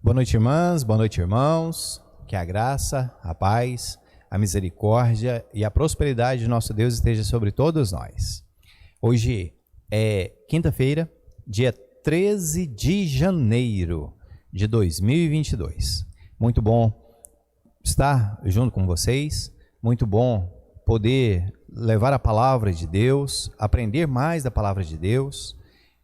Boa noite, irmãs, boa noite, irmãos. Que a graça, a paz, a misericórdia e a prosperidade de nosso Deus esteja sobre todos nós. Hoje é quinta-feira, dia 13 de janeiro de 2022. Muito bom estar junto com vocês, muito bom poder levar a palavra de Deus, aprender mais da palavra de Deus.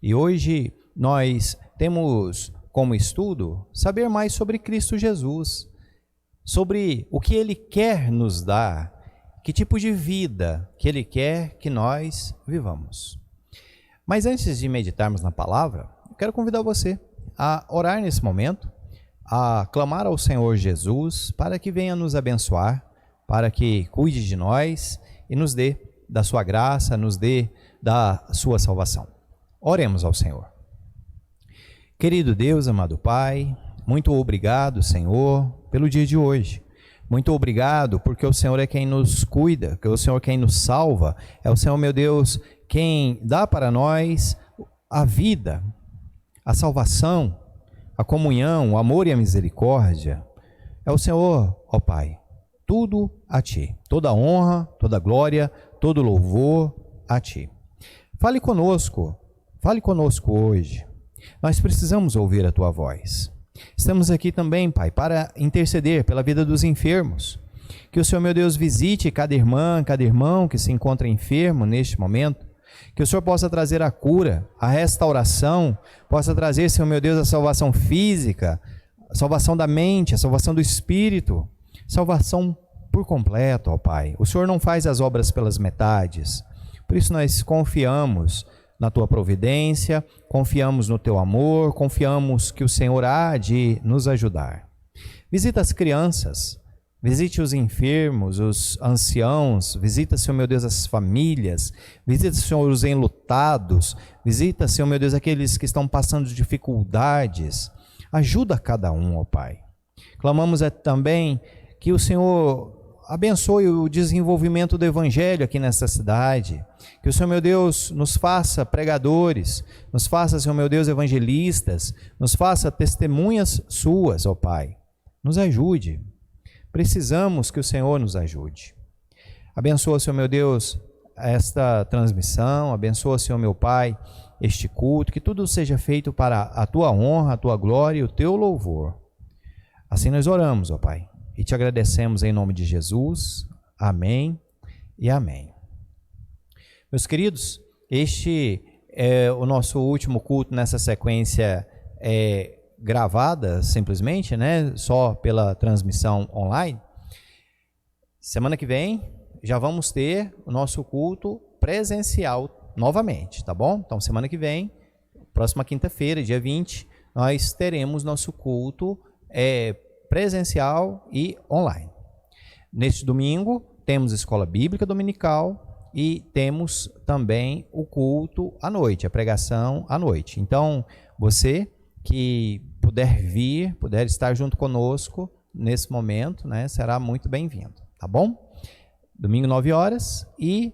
E hoje nós temos como estudo saber mais sobre Cristo Jesus, sobre o que Ele quer nos dar, que tipo de vida que Ele quer que nós vivamos. Mas antes de meditarmos na palavra, eu quero convidar você a orar nesse momento, a clamar ao Senhor Jesus para que venha nos abençoar, para que cuide de nós e nos dê da sua graça, nos dê da sua salvação. Oremos ao Senhor. Querido Deus, amado Pai, muito obrigado, Senhor, pelo dia de hoje. Muito obrigado porque o Senhor é quem nos cuida, que o Senhor é quem nos salva. É o Senhor, meu Deus, quem dá para nós a vida, a salvação, a comunhão, o amor e a misericórdia. É o Senhor, ó Pai, tudo a Ti. Toda honra, toda glória, todo louvor a Ti. Fale conosco hoje. Nós precisamos ouvir a Tua voz. Estamos aqui também, Pai, para interceder pela vida dos enfermos. Que o Senhor, meu Deus, visite cada irmã, cada irmão que se encontra enfermo neste momento. Que o Senhor possa trazer a cura, a restauração, possa trazer, Senhor, meu Deus, a salvação física, a salvação da mente, a salvação do espírito, salvação por completo, ó Pai. O Senhor não faz as obras pelas metades. Por isso nós confiamos na Tua providência, confiamos no Teu amor, confiamos que o Senhor há de nos ajudar. Visita as crianças, visite os enfermos, os anciãos, visita, Senhor meu Deus, as famílias, visita, Senhor, os enlutados, visita, Senhor meu Deus, aqueles que estão passando dificuldades. Ajuda cada um, ó Pai. Clamamos também que o Senhor abençoe o desenvolvimento do Evangelho aqui nesta cidade. Que o Senhor, meu Deus, nos faça pregadores, nos faça, Senhor, meu Deus, evangelistas, nos faça testemunhas Suas, ó Pai. Nos ajude. Precisamos que o Senhor nos ajude. Abençoa, Senhor, meu Deus, esta transmissão. Abençoa, Senhor, meu Pai, este culto. Que tudo seja feito para a Tua honra, a Tua glória e o Teu louvor. Assim nós oramos, ó Pai. E te agradecemos em nome de Jesus. Amém e amém. Meus queridos, este é o nosso último culto nessa sequência gravada, simplesmente, né? Só pela transmissão online. Semana que vem já vamos ter o nosso culto presencial novamente, tá bom? Então, semana que vem, próxima quinta-feira, dia 20, nós teremos nosso culto presencial e online. Neste domingo, temos escola bíblica dominical e temos também o culto à noite, a pregação à noite. Então, você que puder vir, puder estar junto conosco nesse momento, né, será muito bem-vindo, tá bom? Domingo, 9 horas e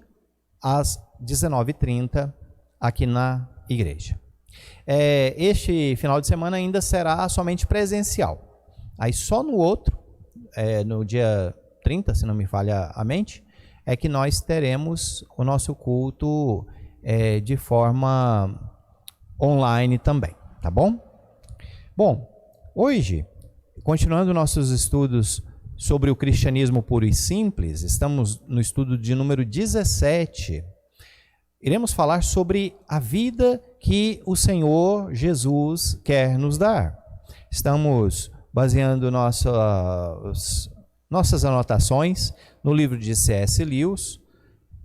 às 19h30 aqui na igreja. Este final de semana ainda será somente presencial. Aí só no outro, no dia 30, se não me falha a mente, é que nós teremos o nosso culto de forma online também, tá bom? Bom, hoje, continuando nossos estudos sobre o cristianismo puro e simples, estamos no estudo de número 17. Iremos falar sobre a vida que o Senhor Jesus quer nos dar. Estamos baseando nossas anotações no livro de C.S. Lewis,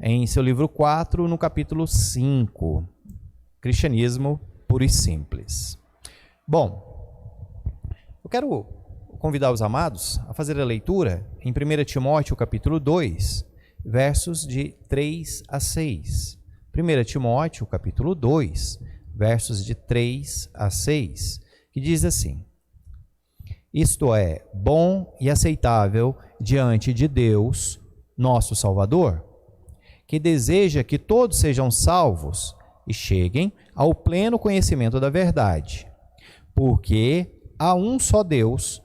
em seu livro 4, no capítulo 5, Cristianismo Puro e Simples. Bom, eu quero convidar os amados a fazer a leitura em 1 Timóteo, capítulo 2, versos de 3 a 6. 1 Timóteo, capítulo 2, versos de 3 a 6, que diz assim: Isto é bom e aceitável diante de Deus, nosso Salvador, que deseja que todos sejam salvos e cheguem ao pleno conhecimento da verdade. Porque há um só Deus,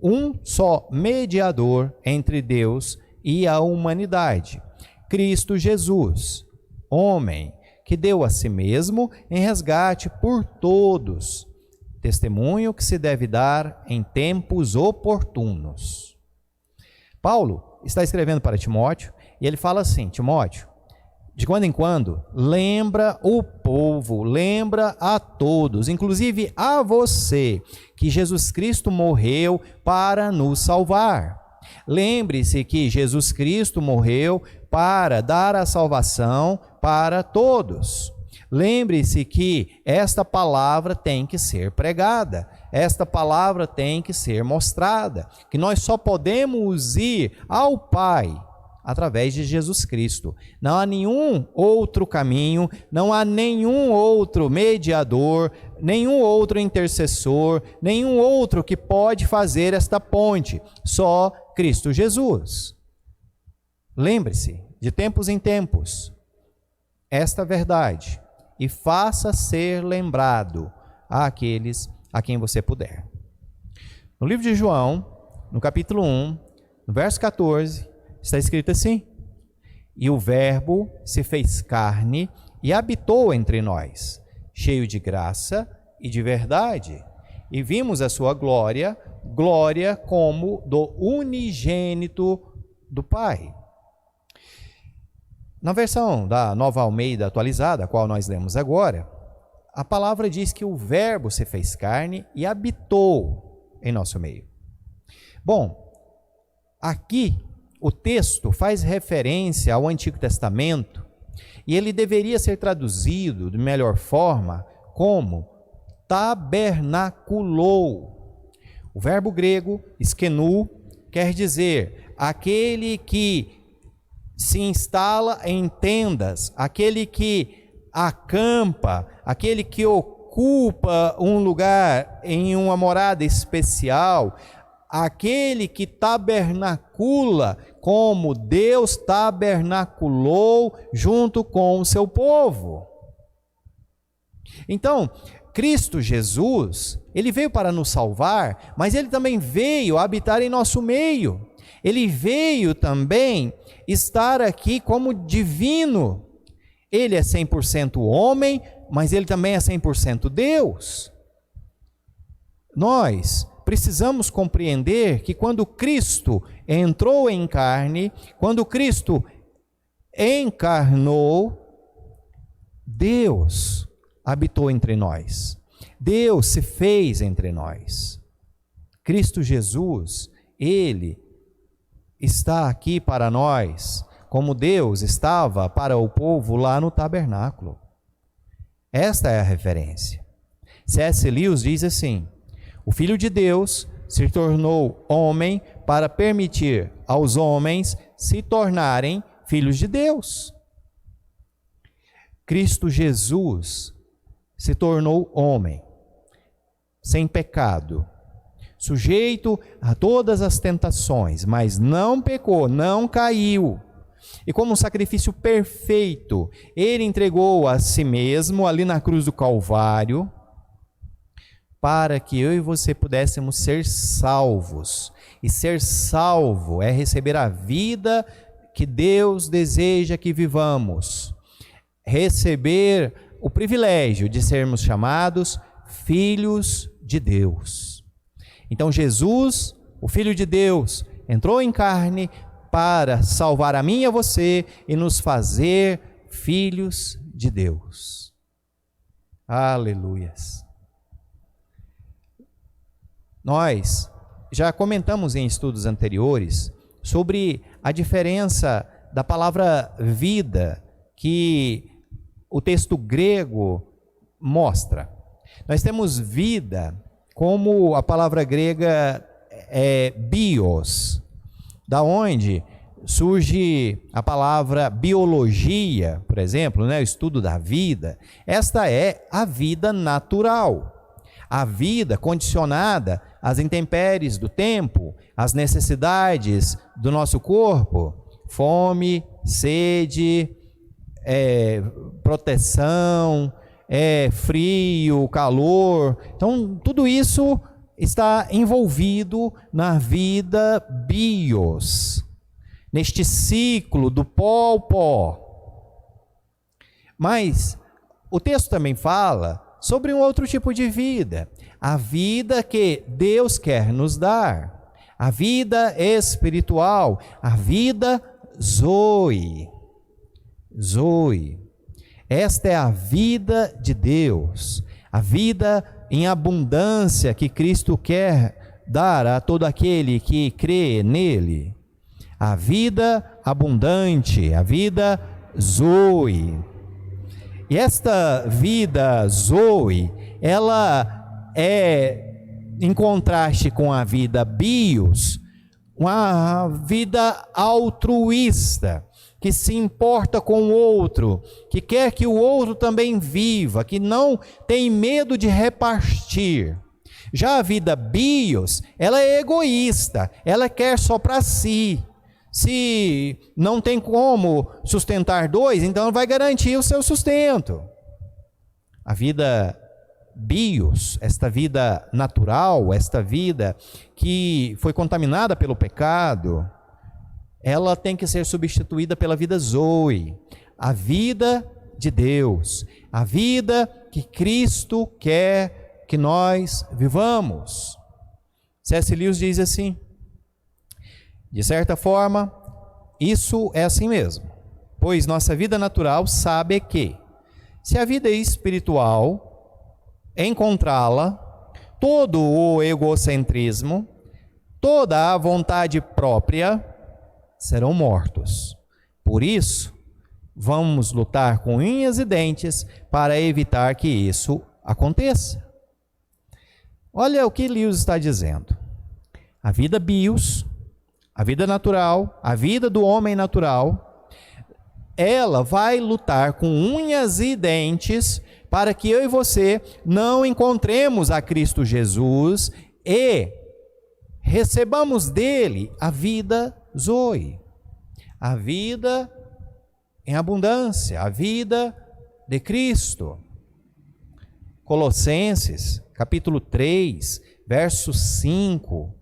um só mediador entre Deus e a humanidade, Cristo Jesus, homem, que deu a si mesmo em resgate por todos, testemunho que se deve dar em tempos oportunos. Paulo está escrevendo para Timóteo e ele fala assim: Timóteo, de quando em quando, lembra o povo, lembra a todos, inclusive a você, que Jesus Cristo morreu para nos salvar. Lembre-se que Jesus Cristo morreu para dar a salvação para todos. Lembre-se que esta palavra tem que ser pregada, esta palavra tem que ser mostrada, que nós só podemos ir ao Pai através de Jesus Cristo. Não há nenhum outro caminho, não há nenhum outro mediador, nenhum outro intercessor, nenhum outro que pode fazer esta ponte, só Cristo Jesus. Lembre-se, de tempos em tempos, esta verdade, e faça ser lembrado àqueles a quem você puder. No livro de João, no capítulo 1, no verso 14, está escrito assim: e o Verbo se fez carne e habitou entre nós, cheio de graça e de verdade, e vimos a sua glória, glória como do unigênito do Pai. Na versão da Nova Almeida atualizada, a qual nós lemos agora, a palavra diz que o Verbo se fez carne e habitou em nosso meio. Bom, aqui o texto faz referência ao Antigo Testamento e ele deveria ser traduzido de melhor forma como tabernaculou. O verbo grego, skenu, quer dizer aquele que se instala em tendas, aquele que acampa, aquele que ocupa um lugar em uma morada especial, aquele que tabernacula como Deus tabernaculou junto com o seu povo. Então, Cristo Jesus, ele veio para nos salvar, mas ele também veio habitar em nosso meio. Ele veio também estar aqui como divino. Ele é 100% homem, mas ele também é 100% Deus. Nós precisamos compreender que quando Cristo entrou em carne, quando Cristo encarnou, Deus habitou entre nós. Deus se fez entre nós. Cristo Jesus, ele está aqui para nós, como Deus estava para o povo lá no tabernáculo. Esta é a referência. C.S. Lewis diz assim: o Filho de Deus se tornou homem para permitir aos homens se tornarem filhos de Deus. Cristo Jesus se tornou homem, sem pecado, sujeito a todas as tentações, mas não pecou, não caiu. E como um sacrifício perfeito, ele entregou a si mesmo ali na cruz do Calvário, para que eu e você pudéssemos ser salvos. E ser salvo é receber a vida que Deus deseja que vivamos. Receber o privilégio de sermos chamados filhos de Deus. Então Jesus, o Filho de Deus, entrou em carne para salvar a mim e a você e nos fazer filhos de Deus. Aleluias. Nós já comentamos em estudos anteriores sobre a diferença da palavra vida que o texto grego mostra. Nós temos vida como a palavra grega é bios, da onde surge a palavra biologia, por exemplo, né, o estudo da vida. Esta é a vida natural, a vida condicionada às intempéries do tempo, às necessidades do nosso corpo, fome, sede, proteção, frio, calor. Então, tudo isso está envolvido na vida bios, neste ciclo do pó ao pó. Mas o texto também fala sobre um outro tipo de vida, a vida que Deus quer nos dar, a vida espiritual, a vida Zoe. Zoe. Esta é a vida de Deus, a vida em abundância que Cristo quer dar a todo aquele que crê nele. A vida abundante, a vida Zoe. E esta vida Zoe, ela é, em contraste com a vida bios, uma vida altruísta, que se importa com o outro, que quer que o outro também viva, que não tem medo de repartir. Já a vida bios, ela é egoísta, ela quer só para si. Se não tem como sustentar dois, então vai garantir o seu sustento. A vida bios, esta vida natural, esta vida que foi contaminada pelo pecado, ela tem que ser substituída pela vida Zoe, a vida de Deus, a vida que Cristo quer que nós vivamos. C.S. Lewis diz assim: de certa forma, isso é assim mesmo, pois nossa vida natural sabe que, se a vida espiritual encontrá-la, todo o egocentrismo, toda a vontade própria serão mortos. Por isso, vamos lutar com unhas e dentes para evitar que isso aconteça. Olha o que Lewis está dizendo. A vida bios, a vida natural, a vida do homem natural, ela vai lutar com unhas e dentes para que eu e você não encontremos a Cristo Jesus e recebamos dele a vida Zoe, a vida em abundância, a vida de Cristo. Colossenses, capítulo 3, verso 5,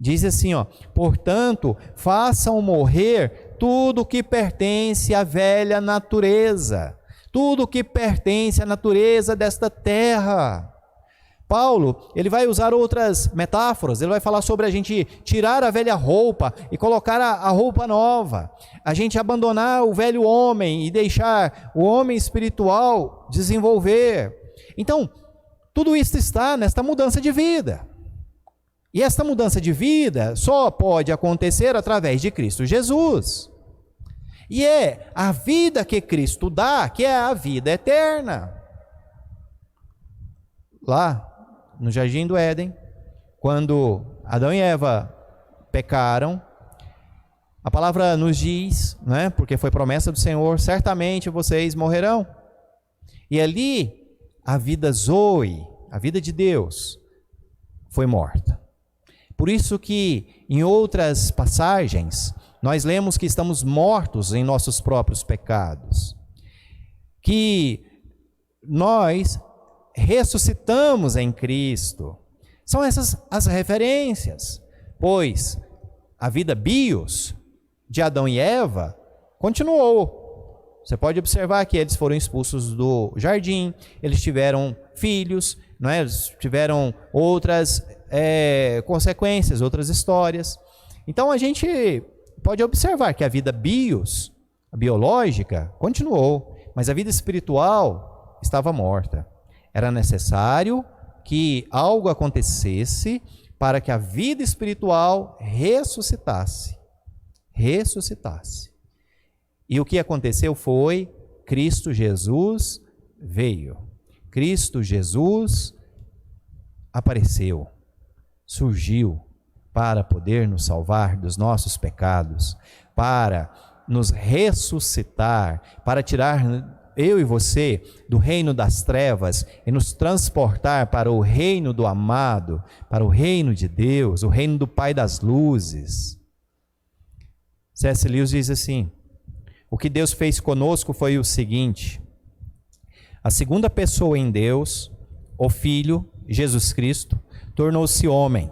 diz assim, portanto, façam morrer tudo que pertence à velha natureza, tudo que pertence à natureza desta terra. Paulo, ele vai usar outras metáforas, ele vai falar sobre a gente tirar a velha roupa e colocar a roupa nova, a gente abandonar o velho homem e deixar o homem espiritual desenvolver. Então, tudo isso está nesta mudança de vida. E esta mudança de vida só pode acontecer através de Cristo Jesus. E é a vida que Cristo dá, que é a vida eterna. Lá no Jardim do Éden, quando Adão e Eva pecaram, a palavra nos diz, né, porque foi promessa do Senhor, certamente vocês morrerão. E ali, a vida Zoe, a vida de Deus, foi morta. Por isso que, em outras passagens, nós lemos que estamos mortos em nossos próprios pecados, que nós ressuscitamos em Cristo. São essas as referências, pois a vida bios de Adão e Eva continuou. Você pode observar que eles foram expulsos do jardim, eles tiveram filhos, não é? Eles tiveram outras consequências, outras histórias. Então a gente pode observar que a vida bios, a biológica, continuou, mas a vida espiritual estava morta. Era necessário que algo acontecesse para que a vida espiritual ressuscitasse. E o que aconteceu foi, Cristo Jesus veio. Cristo Jesus apareceu, surgiu para poder nos salvar dos nossos pecados, para nos ressuscitar, para tirar eu e você do reino das trevas e nos transportar para o reino do amado, para o reino de Deus, o reino do Pai das luzes. C.S. Lewis diz assim: o que Deus fez conosco foi o seguinte: a segunda pessoa em Deus, o Filho, Jesus Cristo, tornou-se homem.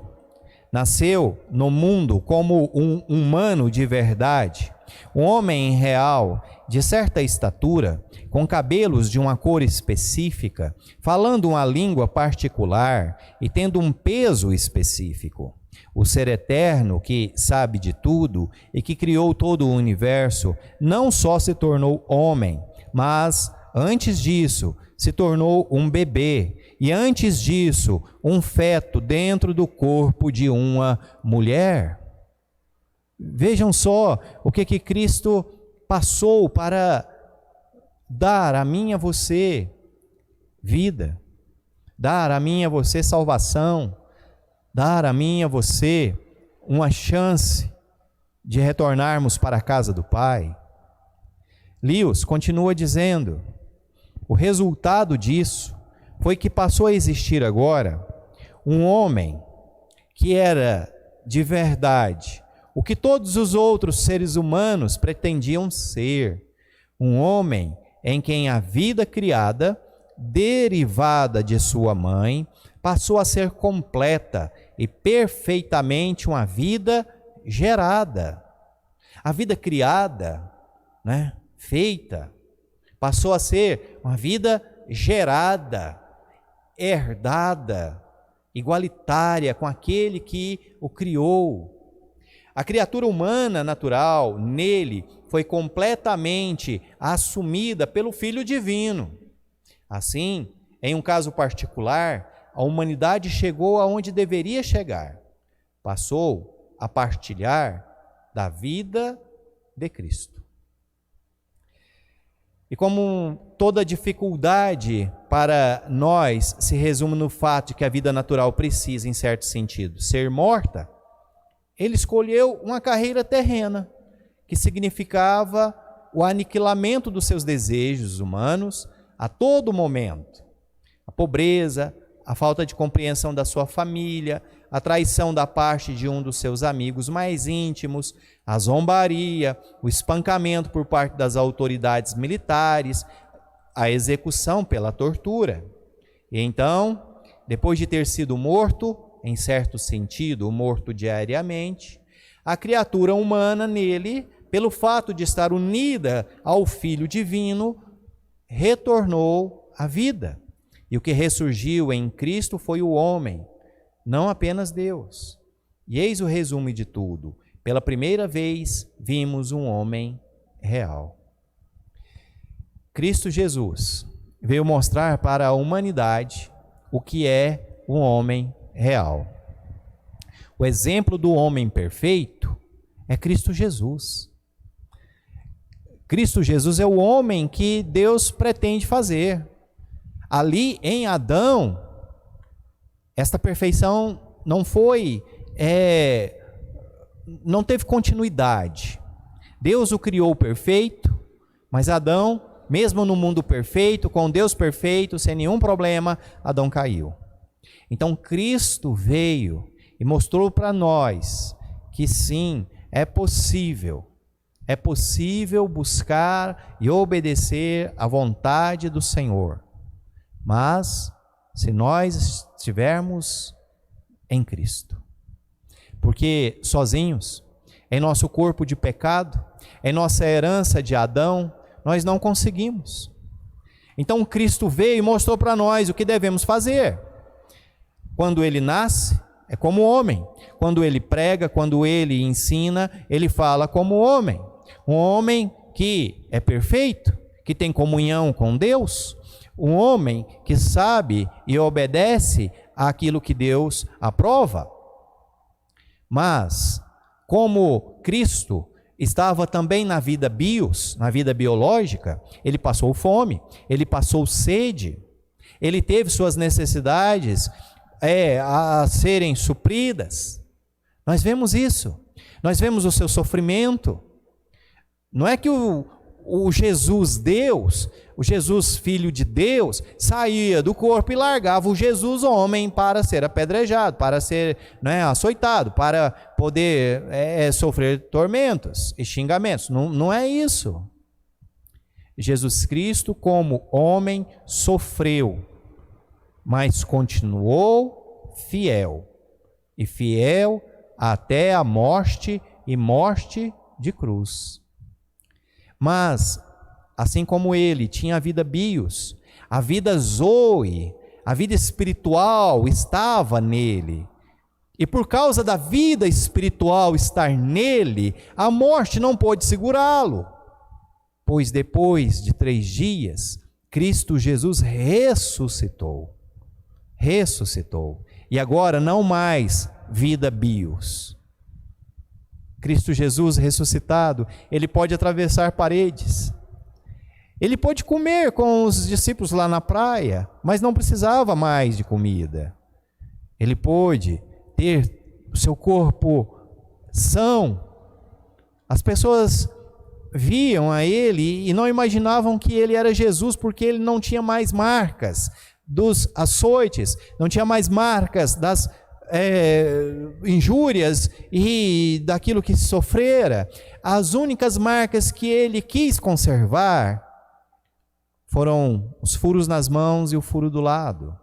Nasceu no mundo como um humano de verdade, um homem real, de certa estatura, com cabelos de uma cor específica, falando uma língua particular e tendo um peso específico. O Ser Eterno, que sabe de tudo e que criou todo o universo, não só se tornou homem, mas, antes disso, se tornou um bebê, e antes disso, um feto dentro do corpo de uma mulher. Vejam só o que Cristo passou para dar a mim e a você vida, dar a mim e a você salvação, dar a mim e a você uma chance de retornarmos para a casa do Pai. Lewis continua dizendo: o resultado disso foi que passou a existir agora um homem que era de verdade o que todos os outros seres humanos pretendiam ser, um homem em quem a vida criada, derivada de sua mãe, passou a ser completa e perfeitamente uma vida gerada. A vida criada, feita, passou a ser uma vida gerada, herdada, igualitária com aquele que o criou. A criatura humana natural, nele, foi completamente assumida pelo Filho Divino. Assim, em um caso particular, a humanidade chegou aonde deveria chegar. Passou a partilhar da vida de Cristo. E como toda dificuldade para nós se resume no fato de que a vida natural precisa, em certo sentido, ser morta, ele escolheu uma carreira terrena, que significava o aniquilamento dos seus desejos humanos a todo momento. A pobreza, a falta de compreensão da sua família, a traição da parte de um dos seus amigos mais íntimos, a zombaria, o espancamento por parte das autoridades militares, a execução pela tortura. E então, depois de ter sido morto, em certo sentido, morto diariamente, a criatura humana nele, pelo fato de estar unida ao Filho Divino, retornou à vida. E o que ressurgiu em Cristo foi o homem, não apenas Deus. E eis o resumo de tudo. Pela primeira vez, vimos um homem real. Cristo Jesus veio mostrar para a humanidade o que é um homem real. O exemplo do homem perfeito é Cristo Jesus. Cristo Jesus é o homem que Deus pretende fazer. Ali em Adão, esta perfeição não teve continuidade. Deus o criou perfeito, mas Adão, mesmo no mundo perfeito, com Deus perfeito, sem nenhum problema, Adão caiu. Então Cristo veio e mostrou para nós que sim, é possível buscar e obedecer à vontade do Senhor. Mas se nós estivermos em Cristo, porque sozinhos, em nosso corpo de pecado, em nossa herança de Adão, nós não conseguimos. Então Cristo veio e mostrou para nós o que devemos fazer. Quando ele nasce, é como homem. Quando ele prega, quando ele ensina, ele fala como homem. Um homem que é perfeito, que tem comunhão com Deus. Um homem que sabe e obedece àquilo que Deus aprova. Mas, como Cristo estava também na vida na vida biológica, ele passou fome, ele passou sede, ele teve suas necessidades a serem supridas. Nós vemos isso, nós vemos o seu sofrimento. Não é que o Jesus Deus, o Jesus Filho de Deus, saía do corpo e largava o Jesus homem para ser apedrejado, para ser açoitado, para poder sofrer tormentos e xingamentos. Não é isso. Jesus Cristo, como homem, sofreu. mas continuou fiel, e fiel até a morte, e morte de cruz. Mas, assim como ele tinha a vida bios, a vida zoe, a vida espiritual estava nele. E por causa da vida espiritual estar nele, a morte não pôde segurá-lo. Pois depois de 3 dias, Cristo Jesus ressuscitou. Ressuscitou. E agora não mais vida bios. Cristo Jesus ressuscitado, ele pode atravessar paredes. Ele pôde comer com os discípulos lá na praia, mas não precisava mais de comida. Ele pôde ter o seu corpo são. As pessoas viam a ele e não imaginavam que ele era Jesus, porque ele não tinha mais marcas dos açoites, não tinha mais marcas das injúrias e daquilo que sofrera. As únicas marcas que ele quis conservar foram os furos nas mãos e o furo do lado.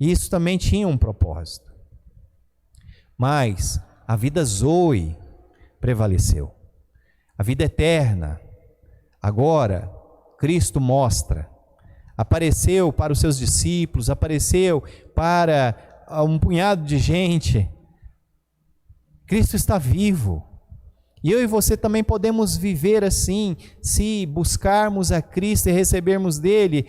E isso também tinha um propósito. Mas a vida zoe prevaleceu. A vida eterna, agora, Cristo mostra. Apareceu para os seus discípulos, apareceu para um punhado de gente. Cristo está vivo. E eu e você também podemos viver assim, se buscarmos a Cristo e recebermos dele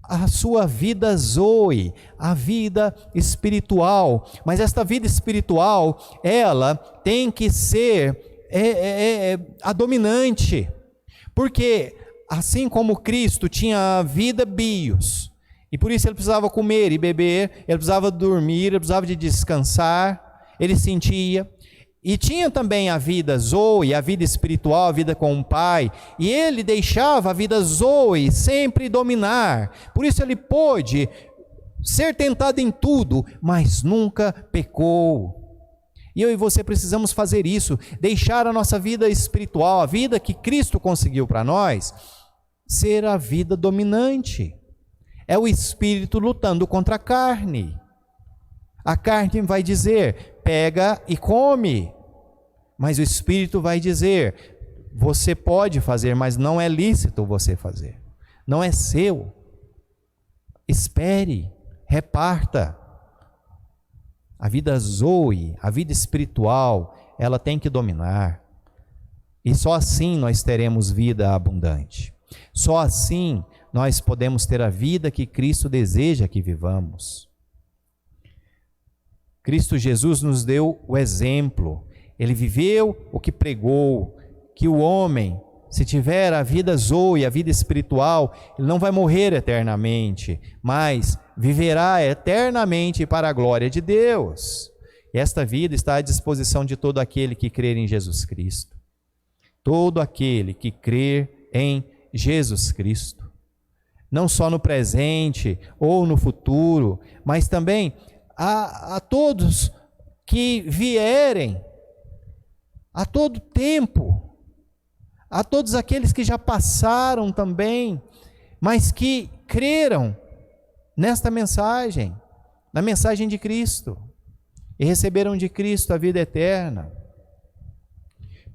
a sua vida zoe, a vida espiritual. Mas esta vida espiritual, ela tem que ser a dominante. Porque assim como Cristo tinha a vida bios, e por isso ele precisava comer e beber, ele precisava dormir, ele precisava de descansar, ele sentia. E tinha também a vida zoe, a vida espiritual, a vida com o Pai. E ele deixava a vida zoe sempre dominar. Por isso ele pôde ser tentado em tudo, mas nunca pecou. E eu e você precisamos fazer isso, deixar a nossa vida espiritual, a vida que Cristo conseguiu para nós, ser a vida dominante. É o espírito lutando contra a carne. A carne vai dizer: pega e come. Mas o espírito vai dizer: você pode fazer, mas não é lícito você fazer. Não é seu. Espere, reparta. A vida zoe, a vida espiritual, ela tem que dominar. E só assim nós teremos vida abundante. Só assim nós podemos ter a vida que Cristo deseja que vivamos. Cristo Jesus nos deu o exemplo. Ele viveu o que pregou, que o homem, se tiver a vida zoe, a vida espiritual, ele não vai morrer eternamente, mas viverá eternamente para a glória de Deus. E esta vida está à disposição de todo aquele que crer em Jesus Cristo. Todo aquele que crer em Jesus Cristo. Não só no presente ou no futuro, mas também a todos que vierem, a todo tempo, a todos aqueles que já passaram também, mas que creram nesta mensagem, na mensagem de Cristo, e receberam de Cristo a vida eterna.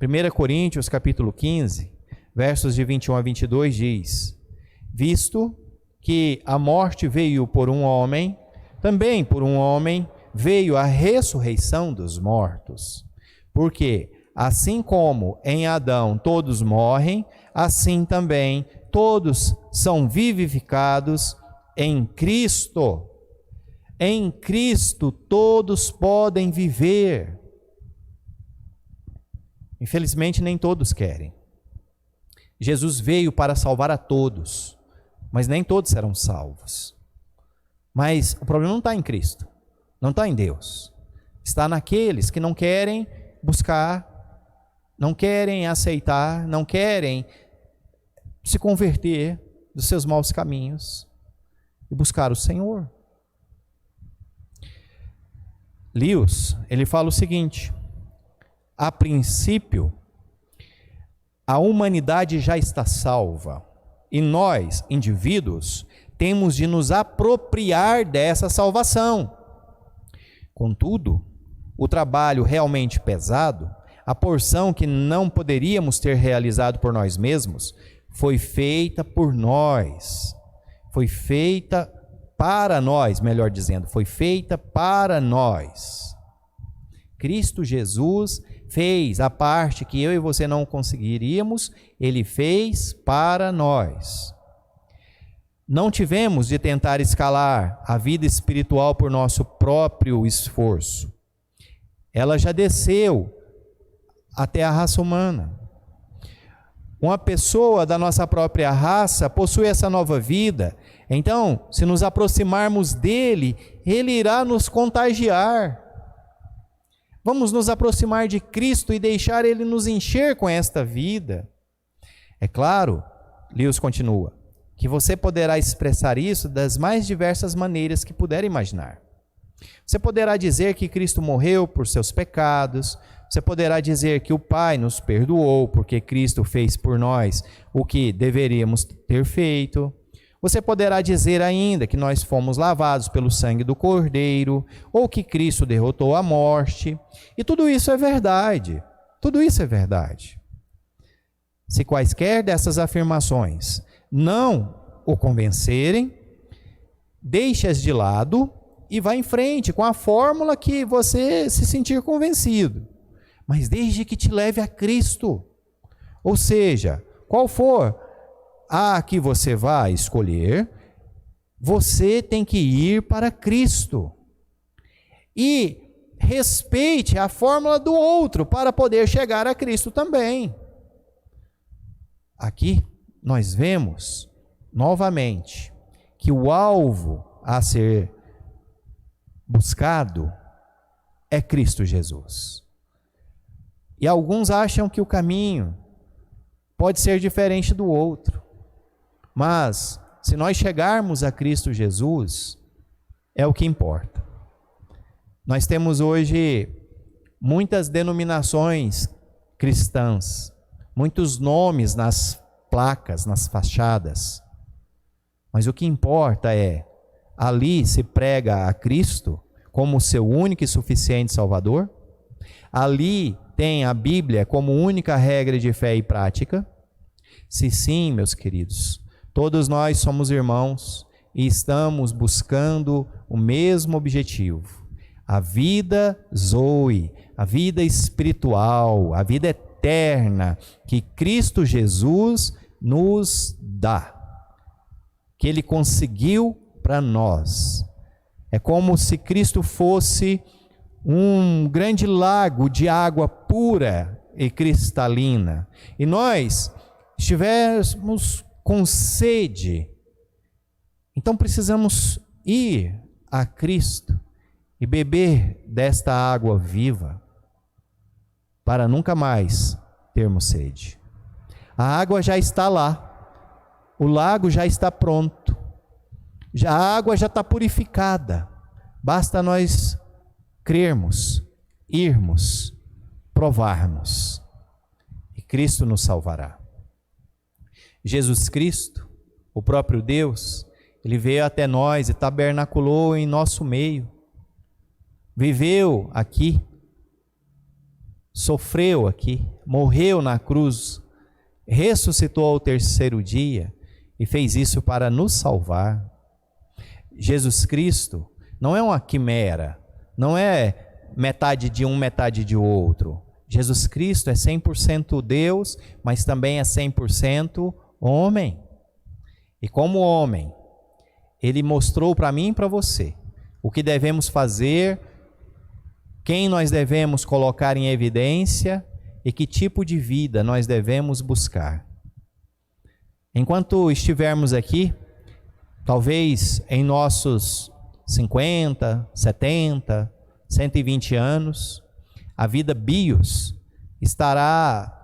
1 Coríntios capítulo 15, versos de 21 a 22 diz: visto que a morte veio por um homem, também por um homem veio a ressurreição dos mortos. Porque assim como em Adão todos morrem, assim também todos são vivificados em Cristo. Em Cristo todos podem viver. Infelizmente nem todos querem. Jesus veio para salvar a todos, mas nem todos serão salvos. Mas o problema não está em Cristo, não está em Deus. Está naqueles que não querem buscar, não querem aceitar, não querem se converter dos seus maus caminhos e buscar o Senhor. Lewis, ele fala o seguinte: a princípio, a humanidade já está salva e nós, indivíduos, temos de nos apropriar dessa salvação. Contudo, o trabalho realmente pesado, a porção que não poderíamos ter realizado por nós mesmos, foi feita por nós. Foi feita para nós, melhor dizendo, foi feita para nós. Cristo Jesus fez a parte que eu e você não conseguiríamos, Ele fez para nós. Não tivemos de tentar escalar a vida espiritual por nosso próprio esforço. Ela já desceu até a raça humana. Uma pessoa da nossa própria raça possui essa nova vida. Então, se nos aproximarmos dele, ele irá nos contagiar. Vamos nos aproximar de Cristo e deixar ele nos encher com esta vida. É claro, Lewis continua, que você poderá expressar isso das mais diversas maneiras que puder imaginar. Você poderá dizer que Cristo morreu por seus pecados, você poderá dizer que o Pai nos perdoou porque Cristo fez por nós o que deveríamos ter feito. Você poderá dizer ainda que nós fomos lavados pelo sangue do Cordeiro, ou que Cristo derrotou a morte. E tudo isso é verdade. Tudo isso é verdade. Se quaisquer dessas afirmações não o convencerem, deixe-as de lado e vá em frente com a fórmula que você se sentir convencido. Mas desde que te leve a Cristo. Ou seja, qual for a que você vai escolher, você tem que ir para Cristo. E respeite a fórmula do outro para poder chegar a Cristo também. Aqui nós vemos novamente que o alvo a ser buscado é Cristo Jesus. E alguns acham que o caminho pode ser diferente do outro. Mas, se nós chegarmos a Cristo Jesus, é o que importa. Nós temos hoje muitas denominações cristãs, muitos nomes nas placas, nas fachadas. Mas o que importa é, ali se prega a Cristo como seu único e suficiente Salvador. Ali tem a Bíblia como única regra de fé e prática. Se sim, meus queridos, todos nós somos irmãos e estamos buscando o mesmo objetivo. A vida Zoe, a vida espiritual, a vida eterna que Cristo Jesus nos dá. Que Ele conseguiu para nós. É como se Cristo fosse um grande lago de água pura e cristalina. E nós estivéssemos com sede. Então precisamos ir a Cristo e beber desta água viva para nunca mais termos sede. A água já está lá. O lago já está pronto. A água já está purificada. Basta nós crermos, irmos, provarmos. E Cristo nos salvará. Jesus Cristo, o próprio Deus, Ele veio até nós e tabernaculou em nosso meio. Viveu aqui, sofreu aqui, morreu na cruz, ressuscitou ao terceiro dia e fez isso para nos salvar. Jesus Cristo não é uma quimera, não é metade de um, metade de outro. Jesus Cristo é 100% Deus, mas também é 100% homem. E como homem, Ele mostrou para mim e para você o que devemos fazer, quem nós devemos colocar em evidência e que tipo de vida nós devemos buscar. Enquanto estivermos aqui, talvez em nossos 50, 70, 120 anos, a vida bios estará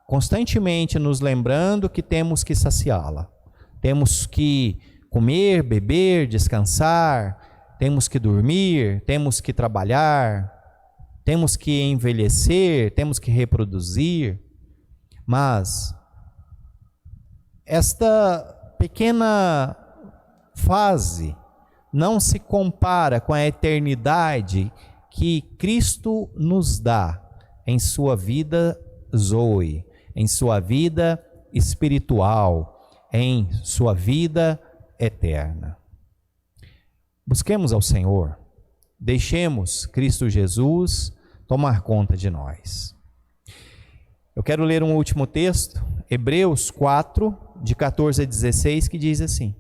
constantemente nos lembrando que temos que saciá-la. Temos que comer, beber, descansar, temos que dormir, temos que trabalhar, temos que envelhecer, temos que reproduzir. Mas esta pequena fase não se compara com a eternidade que Cristo nos dá em sua vida Zoe, em sua vida espiritual, em sua vida eterna. Busquemos ao Senhor, deixemos Cristo Jesus tomar conta de nós. Eu quero ler um último texto, Hebreus 4, de 14 a 16, que diz assim: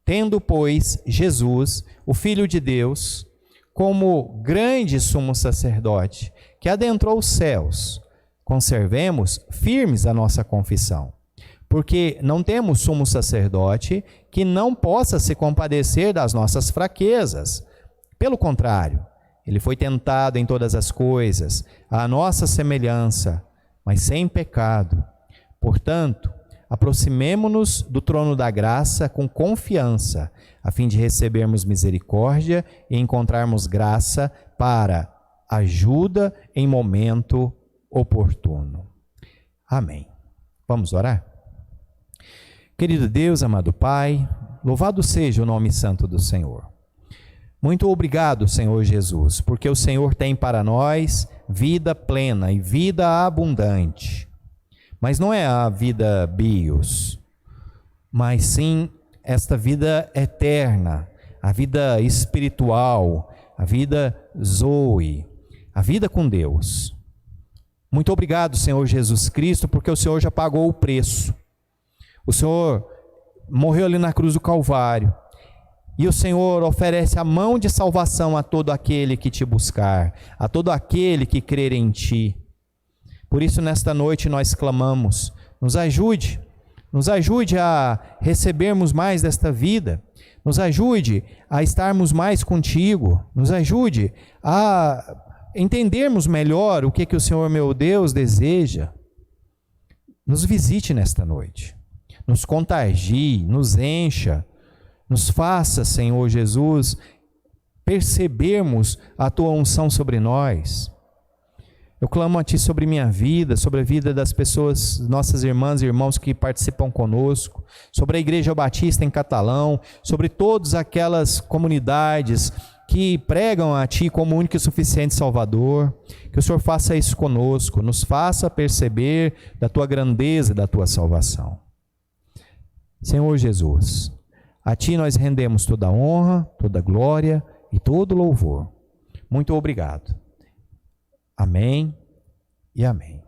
Tendo, pois, Jesus, o Filho de Deus, como grande sumo sacerdote, que adentrou os céus, conservemos firmes a nossa confissão, porque não temos sumo sacerdote que não possa se compadecer das nossas fraquezas. Pelo contrário, ele foi tentado em todas as coisas, à nossa semelhança, mas sem pecado. Portanto, aproximemo-nos do trono da graça com confiança, a fim de recebermos misericórdia e encontrarmos graça para ajuda em momento oportuno. Amém. Vamos orar? Querido Deus, amado Pai, louvado seja o nome santo do Senhor. Muito obrigado, Senhor Jesus, porque o Senhor tem para nós vida plena e vida abundante. Mas não é a vida bios, mas sim esta vida eterna, a vida espiritual, a vida Zoe, a vida com Deus. Muito obrigado, Senhor Jesus Cristo, porque o Senhor já pagou o preço. O Senhor morreu ali na cruz do Calvário. E o Senhor oferece a mão de salvação a todo aquele que te buscar, a todo aquele que crer em ti. Por isso, nesta noite nós clamamos, nos ajude a recebermos mais desta vida, nos ajude a estarmos mais contigo, nos ajude a entendermos melhor o que o Senhor meu Deus deseja. Nos visite nesta noite, nos contagie, nos encha, nos faça, Senhor Jesus, percebermos a Tua unção sobre nós. Eu clamo a Ti sobre minha vida, sobre a vida das pessoas, nossas irmãs e irmãos que participam conosco, sobre a Igreja Batista em Catalão, sobre todas aquelas comunidades que pregam a Ti como único e suficiente Salvador. Que o Senhor faça isso conosco, nos faça perceber da Tua grandeza e da Tua salvação. Senhor Jesus, a Ti nós rendemos toda a honra, toda a glória e todo o louvor. Muito obrigado. Amém e amém.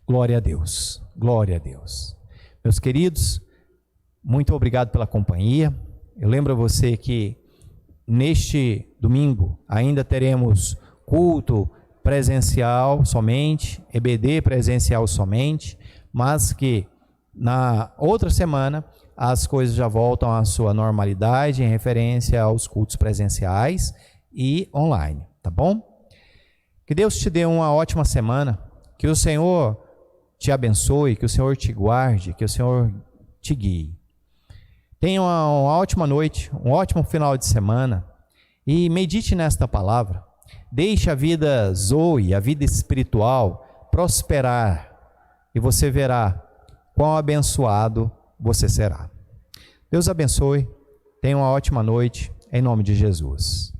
Glória a Deus, glória a Deus. Meus queridos, muito obrigado pela companhia. Eu lembro a você que neste domingo ainda teremos culto presencial somente, EBD presencial somente, mas que na outra semana as coisas já voltam à sua normalidade em referência aos cultos presenciais e online, tá bom? Que Deus te dê uma ótima semana, que o Senhor te abençoe, que o Senhor te guarde, que o Senhor te guie. Tenha uma ótima noite, um ótimo final de semana e medite nesta palavra. Deixe a vida Zoe, a vida espiritual, prosperar e você verá quão abençoado você será. Deus abençoe, tenha uma ótima noite, em nome de Jesus.